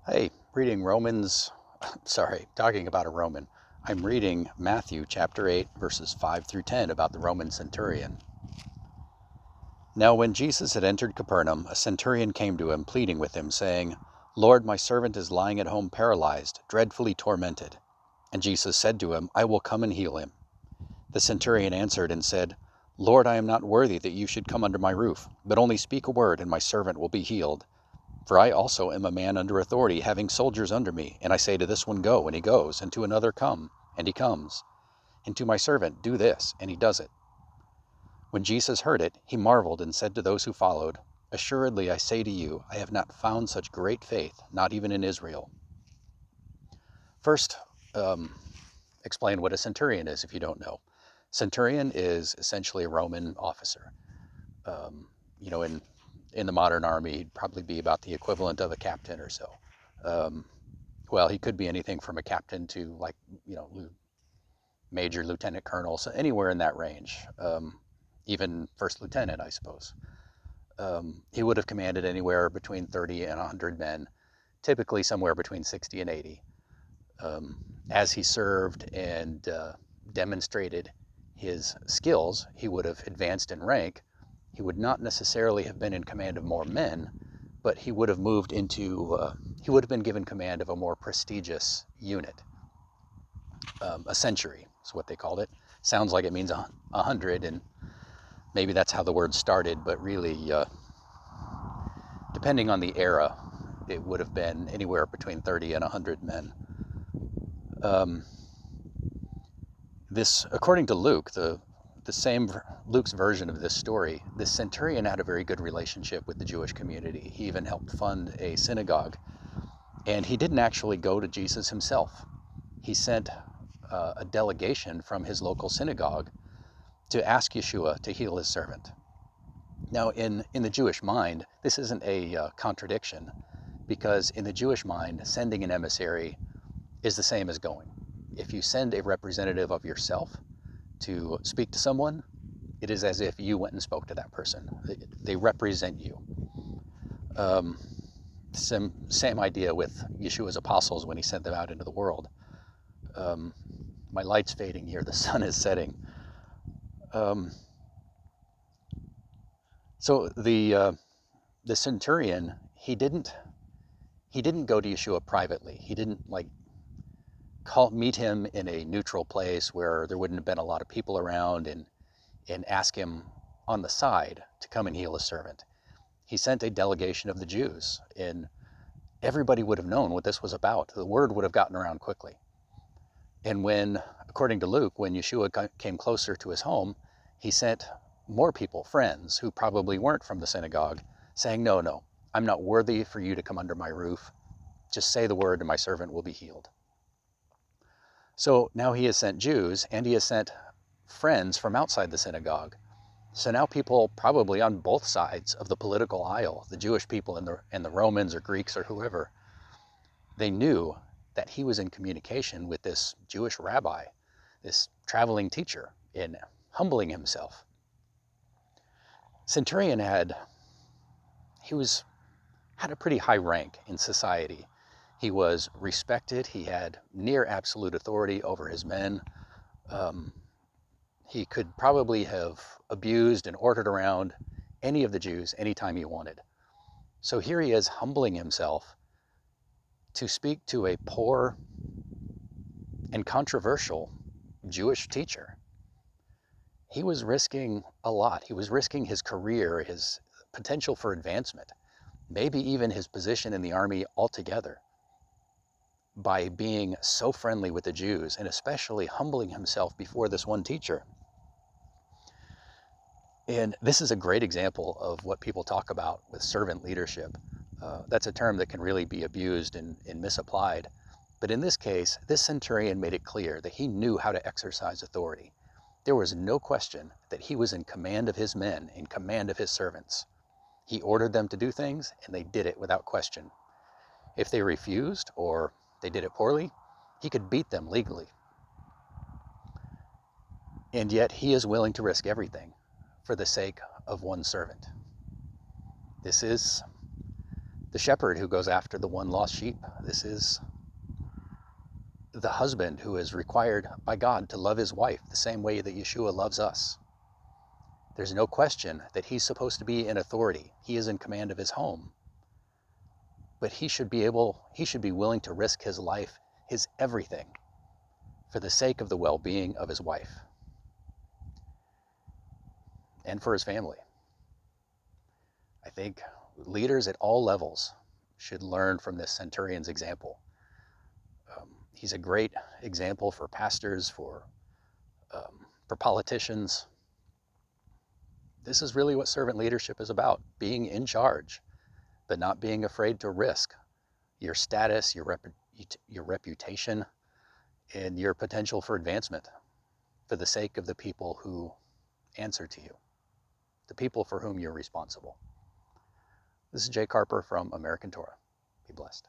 Hey, reading Romans, talking about a Roman. I'm reading Matthew chapter 8, verses 5 through 10 about the Roman centurion. Now, when Jesus had entered Capernaum, a centurion came to him, pleading with him, saying, Lord, my servant is lying at home paralyzed, dreadfully tormented. And Jesus said to him, I will come and heal him. The centurion answered and said, Lord, I am not worthy that you should come under my roof, but only speak a word, and my servant will be healed. For I also am a man under authority, having soldiers under me, and I say to this one, Go, and he goes, and to another, Come, and he comes, and to my servant, Do this, and he does it. When Jesus heard it, he marveled and said to those who followed, Assuredly I say to you, I have not found such great faith, not even in Israel. First, explain what a centurion is if you don't know. Centurion is essentially a Roman officer. Um, you know, in the modern army, he'd probably be about the equivalent of a captain or so. Um, well, he could be anything from a captain to like, major, lieutenant colonel, so anywhere in that range, even first lieutenant, I suppose. He would have commanded anywhere between 30 and 100 men, typically somewhere between 60 and 80. As he served and demonstrated his skills, he would have advanced in rank. He would not necessarily have been in command of more men, but he would have moved into, he would have been given command of a more prestigious unit. A century is what they called it. Sounds like it means 100, and maybe that's how the word started, but really, depending on the era, it would have been anywhere between 30 and 100 men. This, according to Luke, the same Luke's version of this story, this centurion had a very good relationship with the Jewish community. He even helped fund a synagogue, and he didn't actually go to Jesus himself. He sent a delegation from his local synagogue to ask Yeshua to heal his servant. Now, in the Jewish mind, this isn't a contradiction, because in the Jewish mind, sending an emissary is the same as going. If you send a representative of yourself to speak to someone, it is as if you went and spoke to that person. They represent you. Same idea with Yeshua's apostles when he sent them out into the world. My light's fading here. The sun is setting. So the centurion, he didn't go to Yeshua privately. He didn't meet him in a neutral place where there wouldn't have been a lot of people around and ask him on the side to come and heal his servant. He sent a delegation of the Jews, and everybody would have known what this was about. The word would have gotten around quickly. And when, according to Luke, when Yeshua came closer to his home, he sent more people, friends, who probably weren't from the synagogue, saying, No, I'm not worthy for you to come under my roof. Just say the word and my servant will be healed. So now he has sent Jews, and he has sent friends from outside the synagogue. So now people probably on both sides of the political aisle, the Jewish people and the Romans or Greeks or whoever, they knew that he was in communication with this Jewish rabbi, this traveling teacher, in humbling himself. Centurion had a pretty high rank in society. He was respected. He had near absolute authority over his men. He could probably have abused and ordered around any of the Jews anytime he wanted. So here he is humbling himself to speak to a poor and controversial Jewish teacher. He was risking a lot. He was risking his career, his potential for advancement, maybe even his position in the army altogether, by being so friendly with the Jews and especially humbling himself before this one teacher. And this is a great example of what people talk about with servant leadership. That's a term that can really be abused and misapplied. But in this case, this centurion made it clear that he knew how to exercise authority. There was no question that he was in command of his men, in command of his servants. He ordered them to do things, and they did it without question. If they refused or they did it poorly, he could beat them legally. And yet he is willing to risk everything for the sake of one servant. This is the shepherd who goes after the one lost sheep. This is the husband who is required by God to love his wife the same way that Yeshua loves us. There's no question that he's supposed to be in authority. He is in command of his home. But he should be willing to risk his life, his everything, for the sake of the well-being of his wife and for his family. I think leaders at all levels should learn from this centurion's example. He's a great example for pastors, for politicians. This is really what servant leadership is about, being in charge, but not being afraid to risk your status, your reputation, and your potential for advancement for the sake of the people who answer to you, the people for whom you're responsible. This is Jay Carper from American Torah. Be blessed.